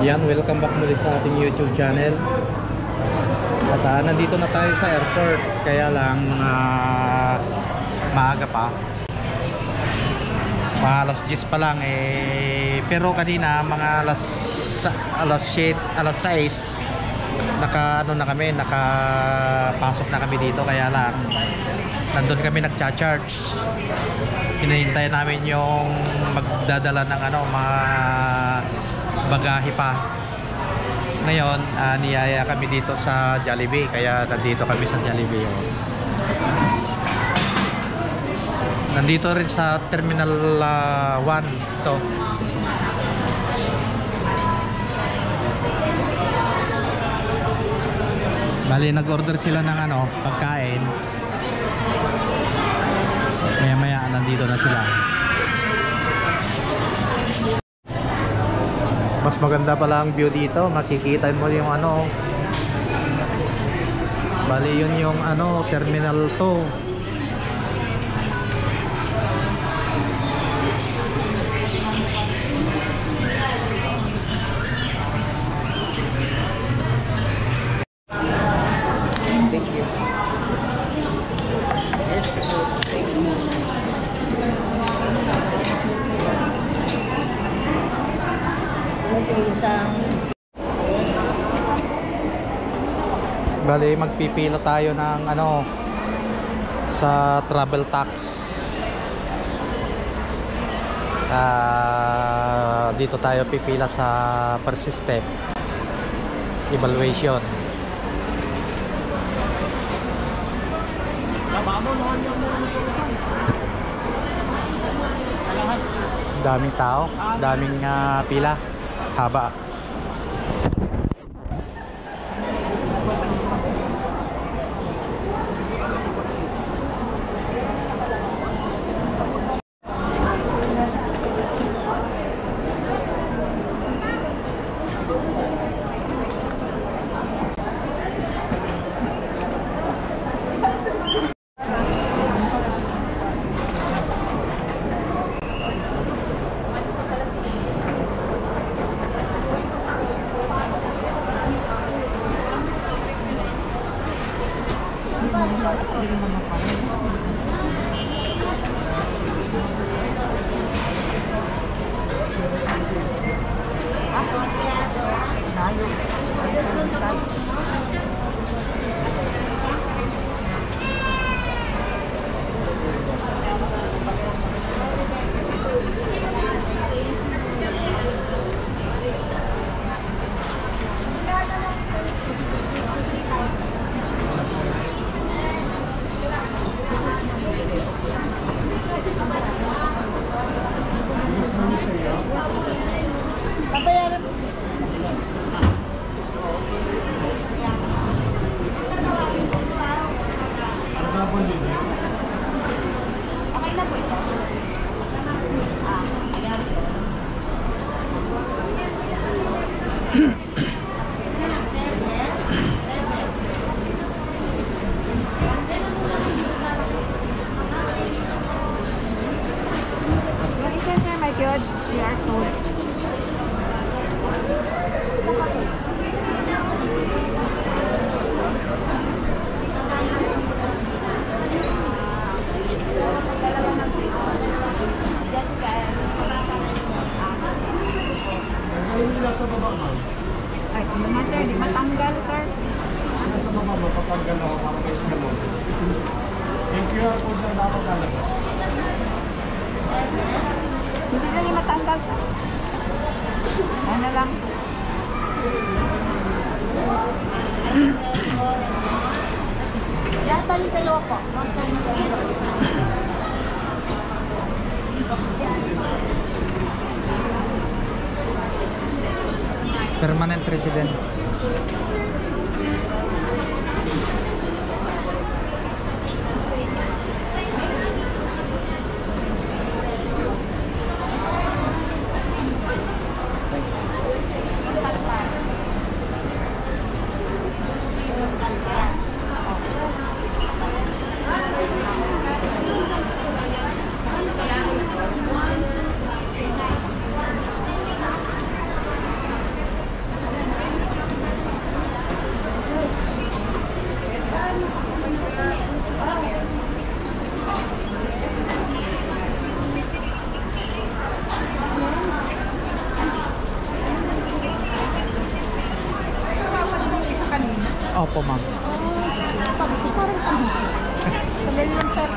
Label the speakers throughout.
Speaker 1: Yan, welcome back muli sa ating YouTube channel. At nandito na tayo sa airport. Kaya lang maaga pa. Alas 10 pa lang pero kanina mga alas 7, alas 6 nakapasok na kami dito. Kaya lang nandun kami nagcha-charge. Hinihintay namin yung magdadala ng mga bagahe pa. Ngayon niyaya kami dito sa Jollibee, kaya nandito kami sa Jollibee. Nandito rin sa Terminal 1 to. Bali nag-order sila ng pagkain. Maya maya nandito na sila. Mas maganda pala ang view dito. Makikita mo yung bali yun yung Terminal 2. Bali magpipila tayo ng sa travel tax. Dito tayo pipila sa first step evaluation. Daming tao, daming pila, haba.
Speaker 2: Nasa baba, ma'am.
Speaker 3: Ay, naman sir, di matanggal sir.
Speaker 2: Nasa baba, mapapanggal ako para sa iskalon. Yung QR code na dapat lalabas.
Speaker 3: Hindi na yung matanggal sir. Ano lang.
Speaker 4: Yata yung dalawa po.
Speaker 1: Permanent resident. ma'am.
Speaker 3: Sabi ko parang ano. Sandali lang, sir.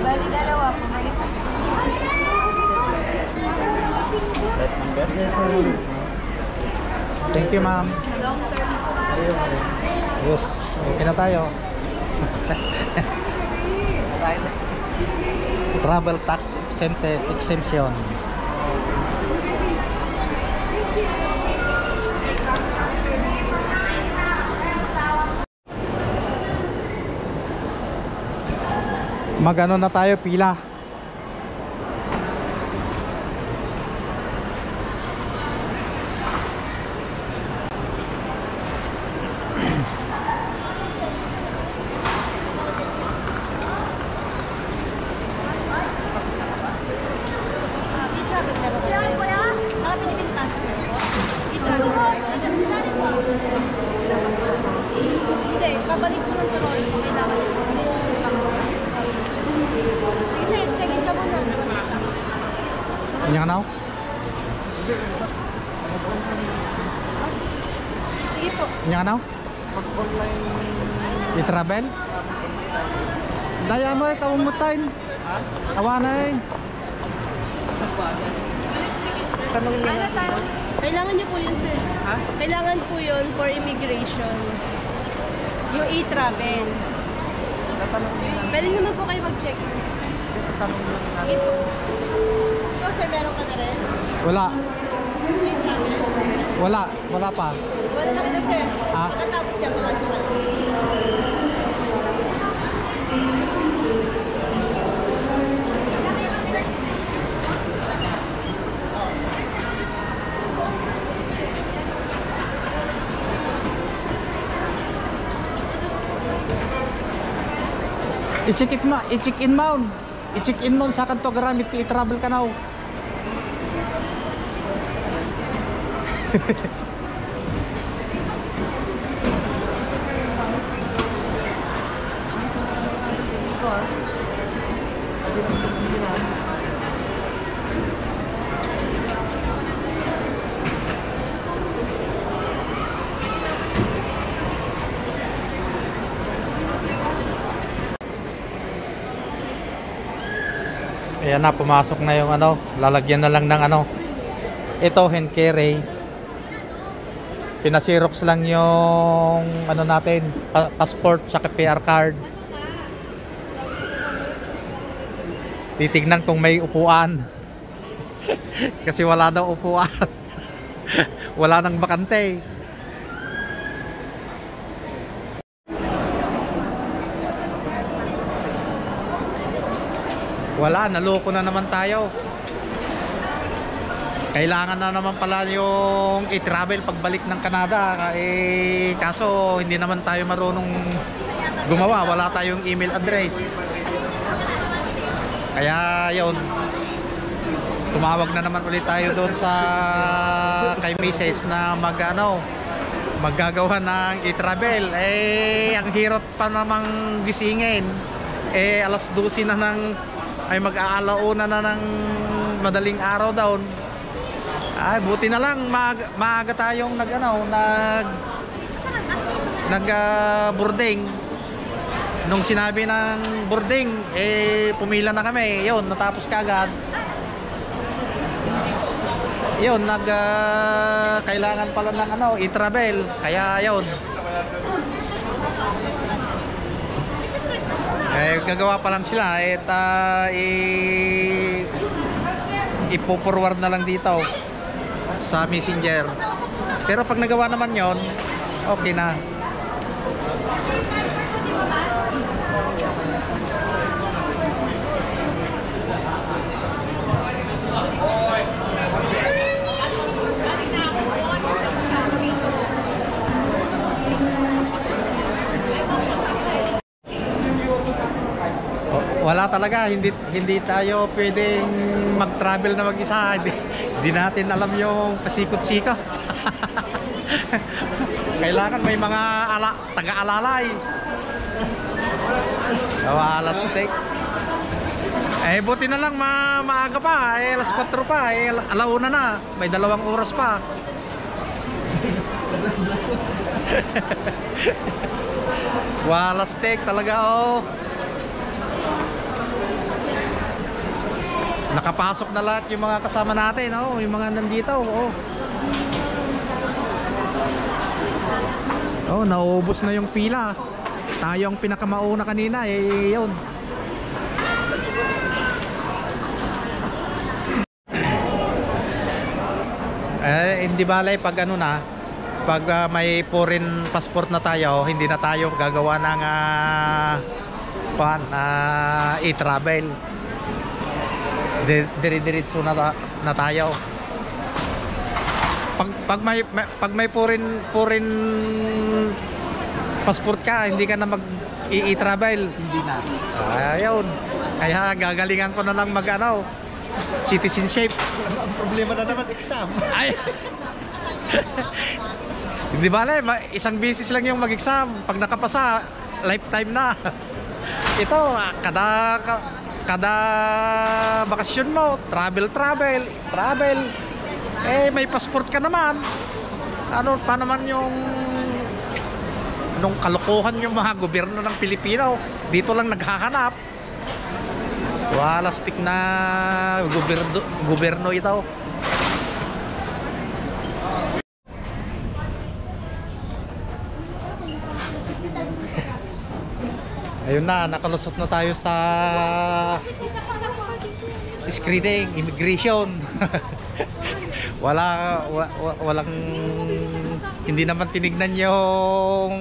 Speaker 3: Bali, dalawa po. May isa.
Speaker 1: Thank you, ma'am.
Speaker 3: Long term po.
Speaker 1: Yes, okay na tayo. Travel tax exemption. Magano na tayo, pila.
Speaker 3: E-travel meron. Saan po yan? Mga Philippine passport po. E-travel. Hindi, babalik po ng parol po. Kailangan po. Sige sir, check-in ka muna.
Speaker 1: Ano ka now?
Speaker 3: Sige po.
Speaker 1: Ano ka now?
Speaker 2: Pag-online...
Speaker 1: I-travel? Daya mo, tawang mo tayo.
Speaker 2: Ha?
Speaker 1: Awanan.
Speaker 2: Tanong niya na.
Speaker 3: Kailangan niyo po yun, sir.
Speaker 2: Ha?
Speaker 3: Kailangan po yun for immigration. Yung e-travel.
Speaker 2: Tatanong niya na.
Speaker 3: Pwede naman po kayo mag-check.
Speaker 2: Tatanong niya na.
Speaker 3: Sige po. Ikaw, sir, meron ka na rin?
Speaker 1: Wala.
Speaker 3: E-travel?
Speaker 1: Wala pa.
Speaker 3: Iwan na kita, sir.
Speaker 1: Ah.
Speaker 3: Pagkatapos niya, gawan ko ka lang.
Speaker 1: I-check-in mo. I-check-in mo sa kanto garamit ko i-travel ka now. Ayan na, pumasok na yung ano, lalagyan na lang ng ano. Ito, hand carry. Pinasirox lang yung ano natin, passport sa PR card. Titignan kung may upuan. Kasi wala daw upuan. Wala nang bakante. Wala, naloko na naman tayo. Kailangan na naman pala yung i-travel pagbalik ng Canada. Kaso hindi naman tayo marunong gumawa. Wala tayong email address. Kaya yun, tumawag na naman ulit tayo doon sa kay Mrs. na maggagawa ng i-travel. Ang hirap pa namang gisingin. Alas 12 na ng ay mag-aalauna na ng madaling araw daw. Ay, buti na lang maaga tayong boarding. Nung sinabi ng boarding, pumila na kami. Yun, natapos kagad. Yun, kailangan pala ng i-travel. Kaya yun. Gagawa pa lang sila. Ipo-forward na lang dito sa Messenger. Pero pag nagawa naman yon, okay na. Wala talaga, hindi tayo pwedeng mag-travel na mag-isa. Hindi natin alam yung pasikot-sikot. Kailangan may mga taga-alalay. Alas 6. Buti na lang maaga pa, alas 4 pa, alauna na. May 2 oras pa. Alas 6 talaga, oh. Nakapasok na lahat yung mga kasama natin, oh, yung mga nandito, oh. Oh, nauubos na yung pila. Tayo ang pinakamauna kanina, yun. Hindi balay pag pag may foreign passport na tayo, hindi na tayo gagawa ng e-travel. Diretso na tayo. Pag may foreign passport ka, hindi ka na mag-i-travel. Hindi na. Ayun. Kaya gagalingan ko na lang citizenship.
Speaker 2: Ang problema na naman, exam.
Speaker 1: Ay. Hindi bale, isang beses lang yung mag-exam. Pag nakapasa, lifetime na. Ito, kada bakasyon mo, travel. May passport ka naman. Ano pa naman nung kalokohan yung mga gobyerno ng Pilipino, dito lang naghahanap. Walastik na gobyerno ito. Ayun na, nakalusot na tayo sa screening, immigration. Walang hindi naman tinignan yung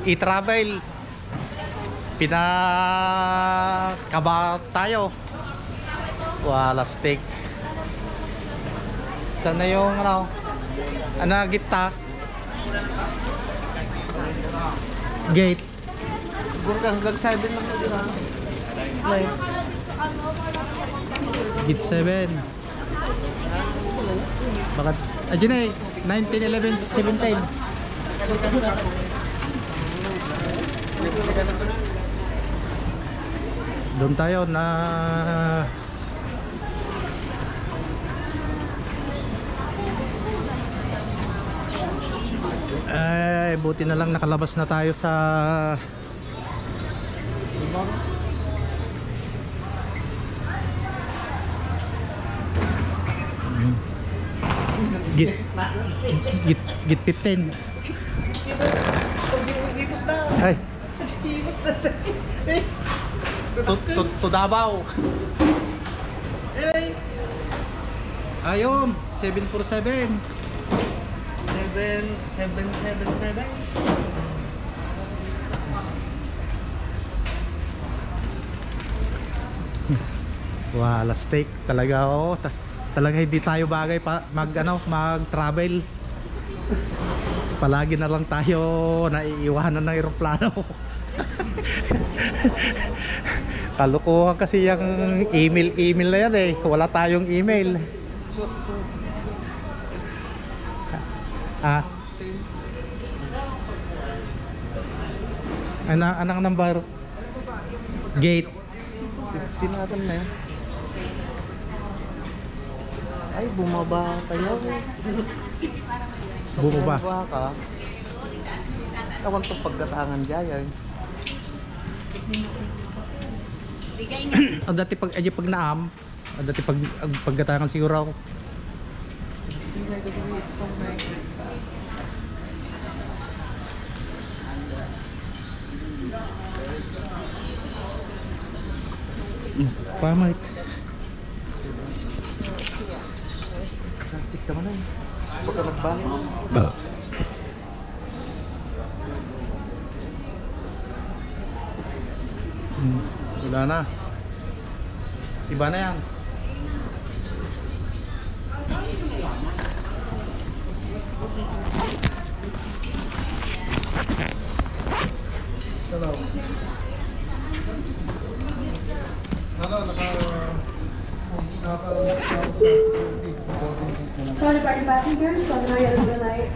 Speaker 1: e-travel. Pinakaba tayo. Walastik. Sana yung gita gate. Siguro hanggang 7 lang na dito. Gate 7. Bakit? Diyan 19, 11, 17. Doon tayo na buti na lang nakalabas na tayo sa Git 15. Ay. To Davao. Ayun, 747. 7777. Walastik talaga, oh. Talaga hindi tayo bagay mag-travel. Palagi na lang tayo naiiwanan ng eroplano. Kalukuhan kasi yung email na yan eh. Wala tayong email. Anong number? Gate 15 natin na yun.
Speaker 4: Ay, bumaba kayo.
Speaker 1: Bumaba.
Speaker 4: Bumaba ka. Tawag to pagkatangan dyan.
Speaker 1: Dati pag naam, dati paggatangan siguro ako. Pamit.
Speaker 4: Sakit ka man eh. Pagka nagbangon.
Speaker 1: Wala na. Iba na yan.
Speaker 2: Hello.
Speaker 3: Sorry, party passengers. So, now you're the night.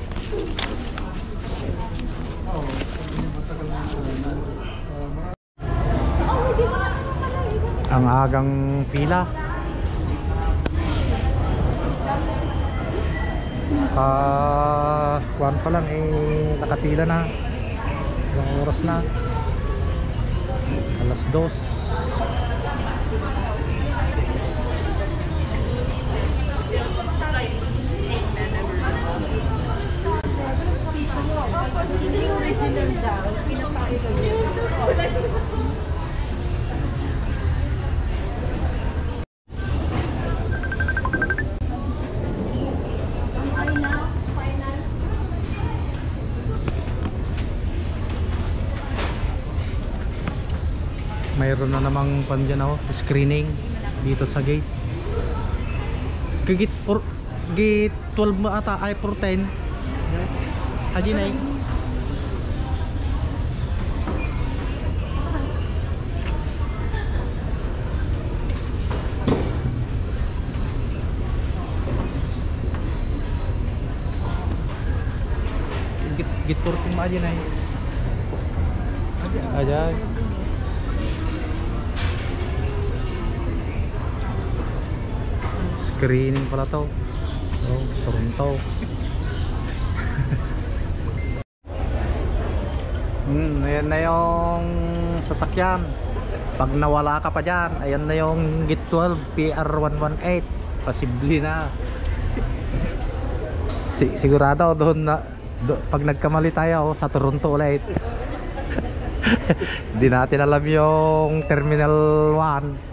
Speaker 1: Ang agang pila. Kuwan pa lang nakapila na. Ilang oras na. Alas 2.
Speaker 3: Hindi original daw. Pinapakita niyo.
Speaker 1: Mayroon na namang pandyan screening dito sa gate. Gate 12 mo ata ay 10. Aji na Gate 14 mo aji na aja. Screening pala to. Oh, Toronto. Ayan na yung sasakyan. Pag nawala ka pa dyan, ayan na yung Gate 12 PR118. Posible na. Sigurado doon na pag nagkamali tayo sa Toronto ulit. Hindi natin alam yung Terminal 1.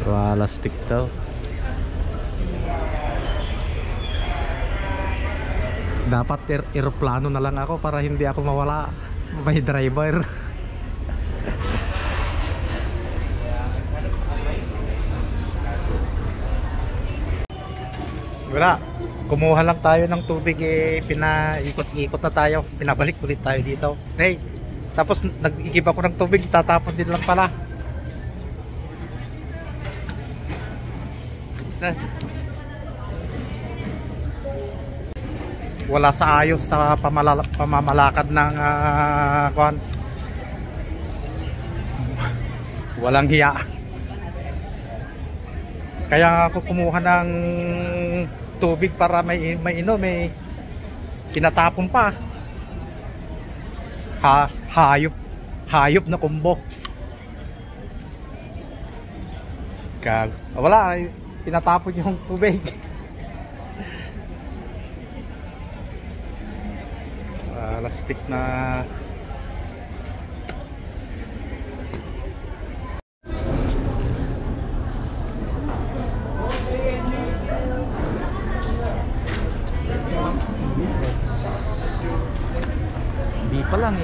Speaker 1: Wala stick to. Dapat eroplano na lang ako para hindi ako mawala. May driver. Wala. Kumuha lang tayo ng tubig pinaikot-ikot na tayo. Pinabalik ulit tayo dito. Hey, tapos nag-igib ako ng tubig, tatapon din lang pala. Wala sa ayos sa pamamalakad ng walang hiya. Kaya ako kumuha ng tubig para may inom, may tinatapon pa. Hayop na kumbo. Wala, tinatapon yung tubig. Plastic na. Di pa lang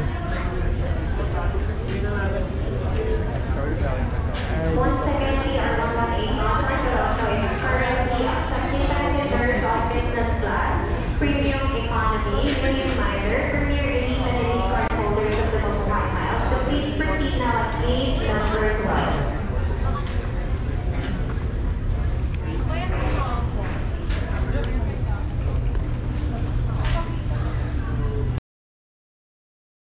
Speaker 5: Once again, PR118 Northern Toronto is currently accepting passengers of business class, premium economy, million miler, premier elite and elite card holders of the Bumbuhay Miles. So please proceed now at gate